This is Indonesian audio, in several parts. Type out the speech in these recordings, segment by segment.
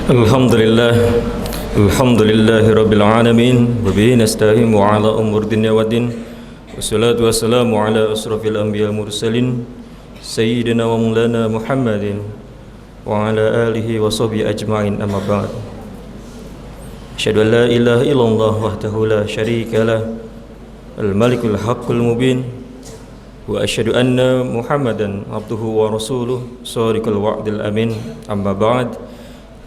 Alhamdulillah, alhamdulillahi rabbil alamin, wa bihi nasta'in wa ala umur dunya waddin. Wassalatu wassalamu ala asrafil anbiya mursalin sayyidina wa maulana Muhammadin wa ala alihi wa sahbihi ajma'in, amma ba'd. Asyhadu an la ilaha illallah wahdahu la syarika lah, al-malikul haqqul mubin, wa asyhadu anna Muhammadan abduhu wa rasuluh shadiqul wa'dil amin, amma ba'd.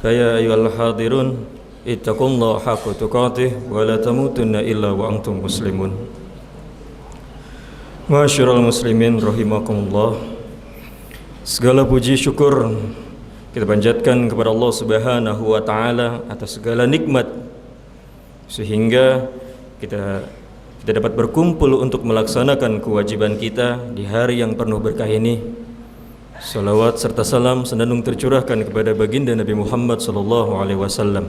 Faya ayyuhal hadirun ittaqullaha haqqa tuqatih wa la tamutunna illa wa antum muslimun. Ma'asyiral muslimin rahimakumullah. Segala puji syukur kita panjatkan kepada Allah Subhanahu wa taala atas segala nikmat sehingga kita dapat berkumpul untuk melaksanakan kewajiban kita di hari yang penuh berkah ini. Salawat serta salam senandung tercurahkan kepada baginda Nabi Muhammad SAW.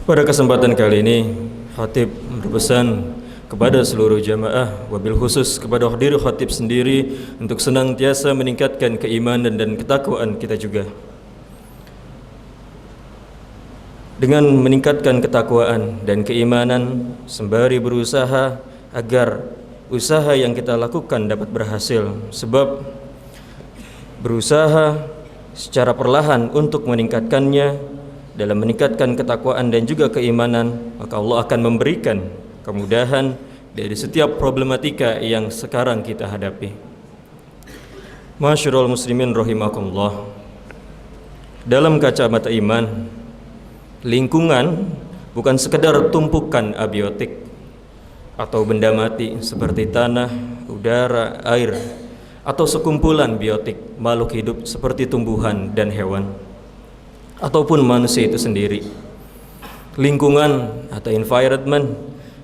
Pada kesempatan kali ini, khatib berpesan kepada seluruh jamaah, wabil khusus kepada hadir khatib sendiri, untuk senantiasa meningkatkan keimanan dan ketakwaan kita juga. Dengan meningkatkan ketakwaan dan keimanan, sembari berusaha agar usaha yang kita lakukan dapat berhasil. Sebab berusaha secara perlahan untuk meningkatkannya, dalam meningkatkan ketakwaan dan juga keimanan, maka Allah akan memberikan kemudahan dari setiap problematika yang sekarang kita hadapi. Ma'asyiral muslimin rahimakumullah. Dalam kacamata iman, lingkungan bukan sekedar tumpukan abiotik atau benda mati seperti tanah, udara, air, atau sekumpulan biotik makhluk hidup seperti tumbuhan dan hewan, ataupun manusia itu sendiri. Lingkungan atau environment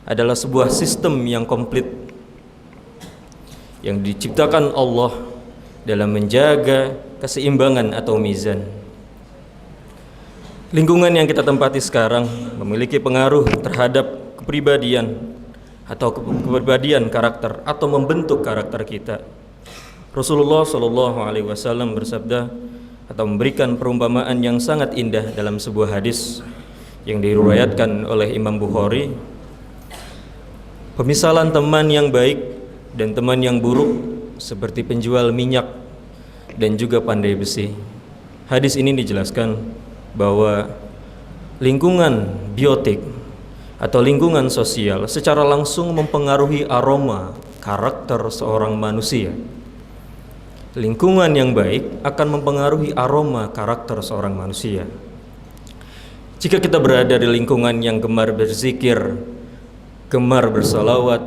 adalah sebuah sistem yang komplit yang diciptakan Allah dalam menjaga keseimbangan atau mizan. Lingkungan yang kita tempati sekarang memiliki pengaruh terhadap kepribadian atau kepribadian karakter atau membentuk karakter kita. Rasulullah SAW bersabda atau memberikan perumpamaan yang sangat indah dalam sebuah hadis yang diriwayatkan oleh Imam Bukhari. Pemisalan teman yang baik dan teman yang buruk seperti penjual minyak dan juga pandai besi. Hadis ini dijelaskan bahwa lingkungan biotik atau lingkungan sosial secara langsung mempengaruhi aroma karakter seorang manusia. Lingkungan yang baik akan mempengaruhi aroma karakter seorang manusia. Jika kita berada di lingkungan yang gemar berzikir, gemar bersalawat,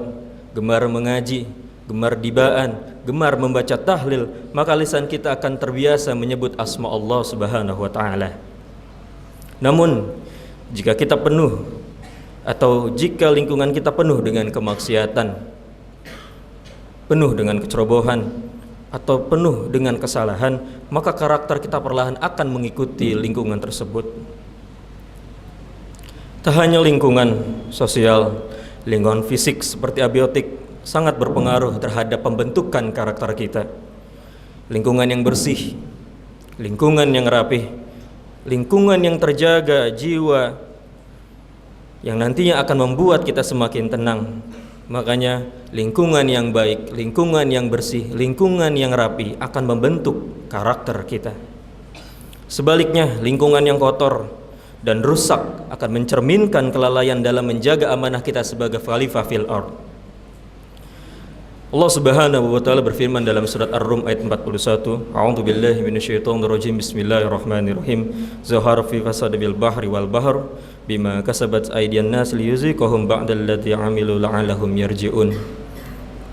gemar mengaji, gemar dibaan, gemar membaca tahlil, maka lisan kita akan terbiasa menyebut asma Allah Subhanahu wa taala. Namun, jika kita penuh atau jika lingkungan kita penuh dengan kemaksiatan, penuh dengan kecerobohan, atau penuh dengan kesalahan, maka karakter kita perlahan akan mengikuti lingkungan tersebut. Tak hanya lingkungan sosial, lingkungan fisik seperti abiotik sangat berpengaruh terhadap pembentukan karakter kita. Lingkungan yang bersih, lingkungan yang rapih, lingkungan yang terjaga jiwa, yang nantinya akan membuat kita semakin tenang. Makanya lingkungan yang baik, lingkungan yang bersih, lingkungan yang rapi akan membentuk karakter kita. Sebaliknya, lingkungan yang kotor dan rusak akan mencerminkan kelalaian dalam menjaga amanah kita sebagai khalifah fil ard. Allah Subhanahu wa taala berfirman dalam surat Ar-Rum ayat 41, A'udzu billahi minasyaitonir rajim. Bismillahirrahmanirrahim. Zahara fi fasadi bil bahri wal bahr bima kasabat aydiyan nas liyuziqahum ba'dalladzi 'amilu la'allahum yarji'un.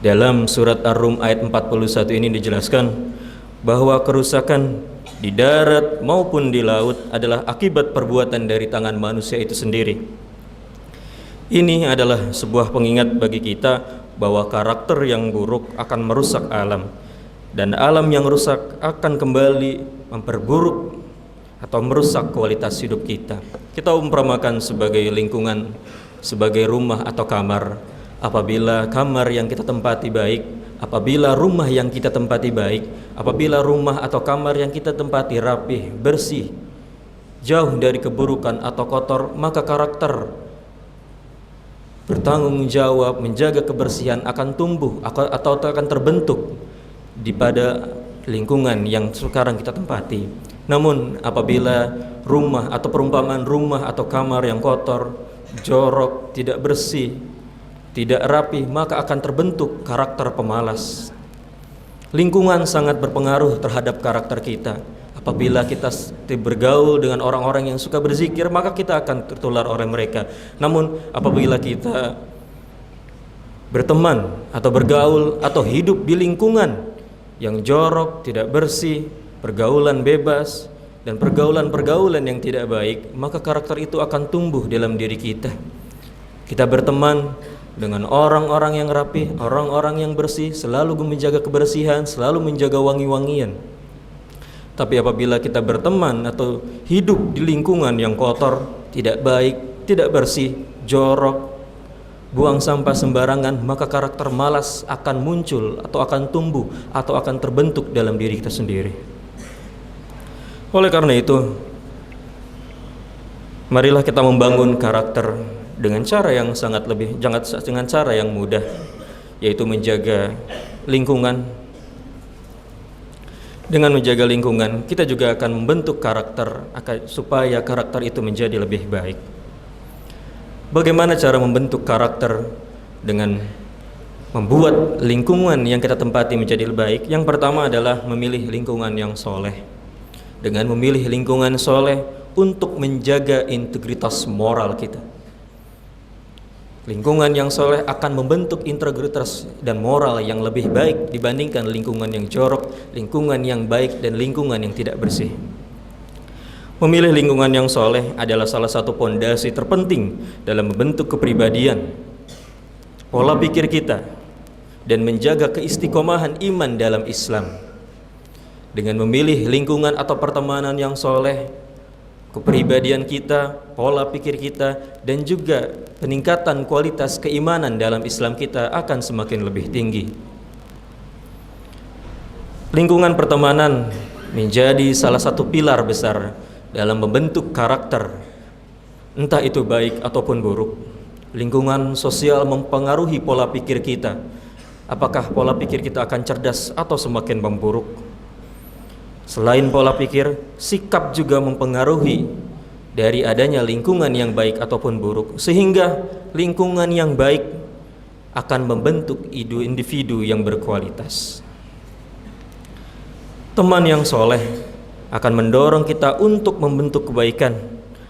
Dalam surat Ar-Rum ayat 41 ini dijelaskan bahwa kerusakan di darat maupun di laut adalah akibat perbuatan dari tangan manusia itu sendiri. Ini adalah sebuah pengingat bagi kita bahwa karakter yang buruk akan merusak alam, dan alam yang rusak akan kembali memperburuk atau merusak kualitas hidup kita. Kita umpamakan sebagai lingkungan, sebagai rumah atau kamar. Apabila kamar yang kita tempati baik, apabila rumah yang kita tempati baik, apabila rumah atau kamar yang kita tempati rapih, bersih, jauh dari keburukan atau kotor, maka karakter bertanggung jawab menjaga kebersihan akan tumbuh atau akan terbentuk di pada lingkungan yang sekarang kita tempati. Namun apabila rumah atau perumpamaan rumah atau kamar yang kotor, jorok, tidak bersih, tidak rapi, maka akan terbentuk karakter pemalas. Lingkungan sangat berpengaruh terhadap karakter kita. Apabila kita bergaul dengan orang-orang yang suka berzikir, maka kita akan tertular oleh mereka. Namun apabila kita berteman atau bergaul atau hidup di lingkungan yang jorok, tidak bersih, pergaulan bebas, dan pergaulan-pergaulan yang tidak baik, maka karakter itu akan tumbuh dalam diri kita. Kita berteman dengan orang-orang yang rapi, orang-orang yang bersih, selalu menjaga kebersihan, selalu menjaga wangi-wangian. Tapi apabila kita berteman atau hidup di lingkungan yang kotor, tidak baik, tidak bersih, jorok, buang sampah sembarangan, maka karakter malas akan muncul atau akan tumbuh atau akan terbentuk dalam diri kita sendiri. Oleh karena itu, marilah kita membangun karakter dengan cara yang sangat lebih, dengan cara yang mudah, yaitu menjaga lingkungan. Dengan menjaga lingkungan, kita juga akan membentuk karakter supaya karakter itu menjadi lebih baik. Bagaimana cara membentuk karakter dengan membuat lingkungan yang kita tempati menjadi lebih baik? Yang pertama adalah memilih lingkungan yang soleh. Dengan memilih lingkungan soleh untuk menjaga integritas moral kita. Lingkungan yang soleh akan membentuk integritas dan moral yang lebih baik dibandingkan lingkungan yang jorok, lingkungan yang baik, dan lingkungan yang tidak bersih. Memilih lingkungan yang soleh adalah salah satu pondasi terpenting dalam membentuk kepribadian, pola pikir kita, dan menjaga keistiqomahan iman dalam Islam. Dengan memilih lingkungan atau pertemanan yang soleh, kepribadian kita, pola pikir kita, dan juga peningkatan kualitas keimanan dalam Islam kita akan semakin lebih tinggi. Lingkungan pertemanan menjadi salah satu pilar besar dalam membentuk karakter, entah itu baik ataupun buruk. Lingkungan sosial mempengaruhi pola pikir kita. Apakah pola pikir kita akan cerdas atau semakin memburuk? Selain pola pikir, sikap juga mempengaruhi dari adanya lingkungan yang baik ataupun buruk, sehingga lingkungan yang baik akan membentuk individu yang berkualitas. Teman yang soleh akan mendorong kita untuk membentuk kebaikan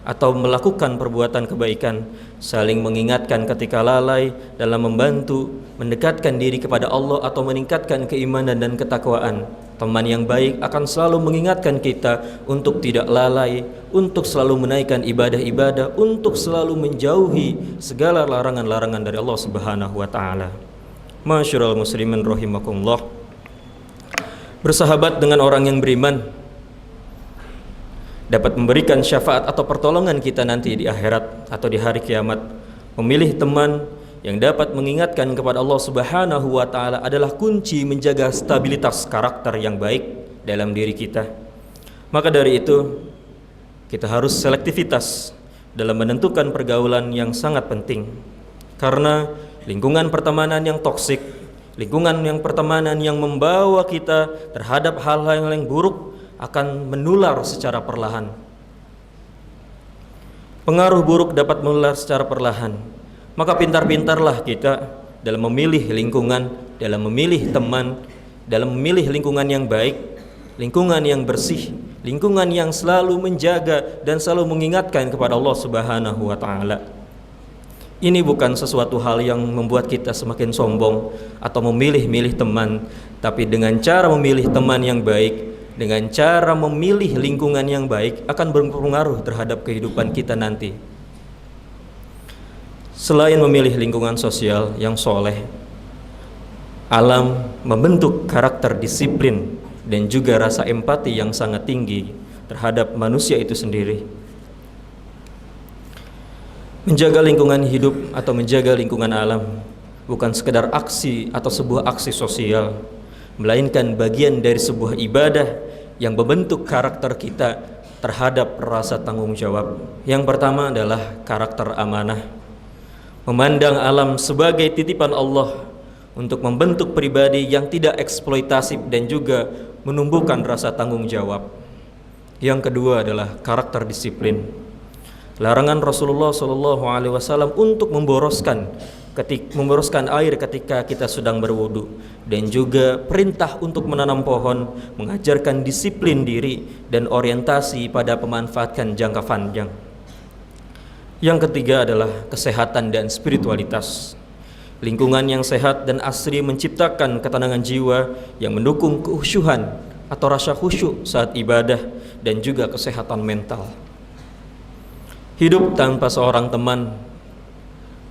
atau melakukan perbuatan kebaikan, saling mengingatkan ketika lalai dalam membantu mendekatkan diri kepada Allah atau meningkatkan keimanan dan ketakwaan. Teman yang baik akan selalu mengingatkan kita untuk tidak lalai, untuk selalu menaikkan ibadah-ibadah, untuk selalu menjauhi segala larangan-larangan dari Allah Subhanahu wa taala. Masyarul muslimin rahimakumullah. Bersahabat dengan orang yang beriman dapat memberikan syafaat atau pertolongan kita nanti di akhirat atau di hari kiamat. Memilih teman yang dapat mengingatkan kepada Allah Subhanahu wa taala adalah kunci menjaga stabilitas karakter yang baik dalam diri kita. Maka dari itu, kita harus selektivitas dalam menentukan pergaulan yang sangat penting. Karena lingkungan pertemanan yang toksik, lingkungan yang pertemanan yang membawa kita terhadap hal-hal yang buruk akan menular secara perlahan. Pengaruh buruk dapat menular secara perlahan. Maka pintar-pintarlah kita dalam memilih lingkungan, dalam memilih teman, dalam memilih lingkungan yang baik, lingkungan yang bersih, lingkungan yang selalu menjaga dan selalu mengingatkan kepada Allah Subhanahu wa taala. Ini bukan sesuatu hal yang membuat kita semakin sombong atau memilih-milih teman, tapi dengan cara memilih teman yang baik, dengan cara memilih lingkungan yang baik akan berpengaruh terhadap kehidupan kita nanti. Selain memilih lingkungan sosial yang soleh, alam membentuk karakter disiplin dan juga rasa empati yang sangat tinggi terhadap manusia itu sendiri. Menjaga lingkungan hidup atau menjaga lingkungan alam bukan sekedar aksi atau sebuah aksi sosial, melainkan bagian dari sebuah ibadah yang membentuk karakter kita terhadap rasa tanggung jawab. Yang pertama adalah karakter amanah. Memandang alam sebagai titipan Allah untuk membentuk pribadi yang tidak eksploitatif dan juga menumbuhkan rasa tanggung jawab. Yang kedua adalah karakter disiplin. Larangan Rasulullah SAW untuk memboroskan air ketika kita sedang berwudu, dan juga perintah untuk menanam pohon, mengajarkan disiplin diri dan orientasi pada pemanfaatan jangka panjang. Yang ketiga adalah kesehatan dan spiritualitas. Lingkungan yang sehat dan asri menciptakan ketenangan jiwa yang mendukung kekhusyuan atau rasa khusyuk saat ibadah dan juga kesehatan mental. Hidup tanpa seorang teman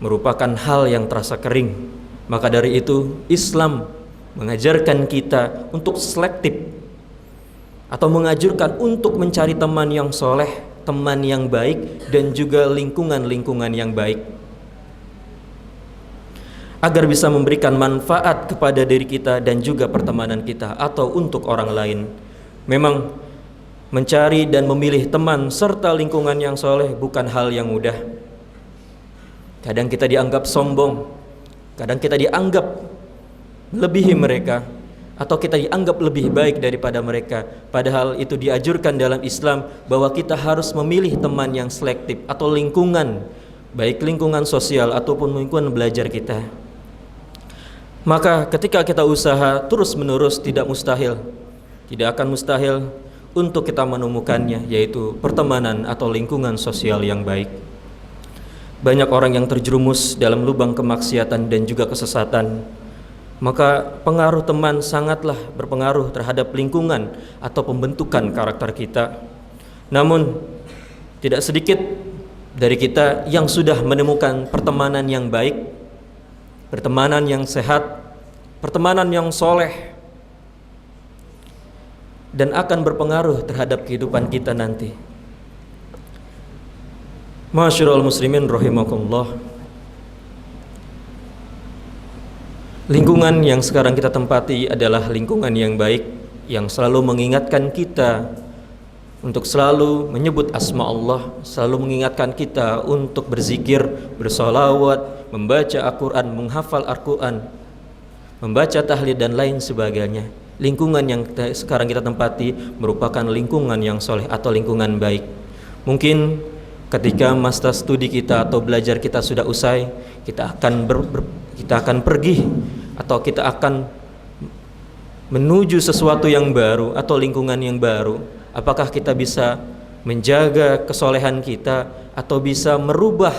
merupakan hal yang terasa kering. Maka dari itu Islam mengajarkan kita untuk selektif atau mengajarkan untuk mencari teman yang soleh, teman yang baik, dan juga lingkungan-lingkungan yang baik, agar bisa memberikan manfaat kepada diri kita dan juga pertemanan kita atau untuk orang lain. Memang mencari dan memilih teman serta lingkungan yang soleh bukan hal yang mudah. Kadang kita dianggap sombong, kadang kita dianggap melebihi mereka, atau kita dianggap lebih baik daripada mereka. Padahal itu dianjurkan dalam Islam bahwa kita harus memilih teman yang selektif atau lingkungan, baik lingkungan sosial ataupun lingkungan belajar kita. Maka ketika kita usaha terus menerus, tidak akan mustahil untuk kita menemukannya, yaitu pertemanan atau lingkungan sosial yang baik. Banyak orang yang terjerumus dalam lubang kemaksiatan dan juga kesesatan. Maka pengaruh teman sangatlah berpengaruh terhadap lingkungan atau pembentukan karakter kita. Namun tidak sedikit dari kita yang sudah menemukan pertemanan yang baik, pertemanan yang sehat, pertemanan yang soleh, dan akan berpengaruh terhadap kehidupan kita nanti. Masyarul muslimin rahimakumullah. Lingkungan yang sekarang kita tempati adalah lingkungan yang baik, yang selalu mengingatkan kita untuk selalu menyebut asma Allah, selalu mengingatkan kita untuk berzikir, bersolawat, membaca Al-Quran, menghafal Al-Quran, membaca tahlil dan lain sebagainya. Lingkungan yang sekarang kita tempati merupakan lingkungan yang soleh atau lingkungan baik. Mungkin ketika masa studi kita atau belajar kita sudah usai, kita akan pergi atau kita akan menuju sesuatu yang baru atau lingkungan yang baru. Apakah kita bisa menjaga kesolehan kita atau bisa merubah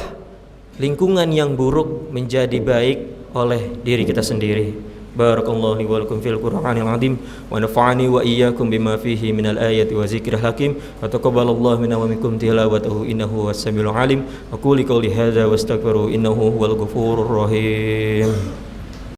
lingkungan yang buruk menjadi baik oleh diri kita sendiri? Barakallahu li wa lakum fil Qur'anil azim wa nafa'ani wa iyyakum bima fihi minal ayati wa zikril hakim wa taqabbalallahu minna wa minkum tilawatahu innahu was-sami'ul alim. Aqulu qouli hadza wa astaghfiru innahu huwal ghafurur rahim.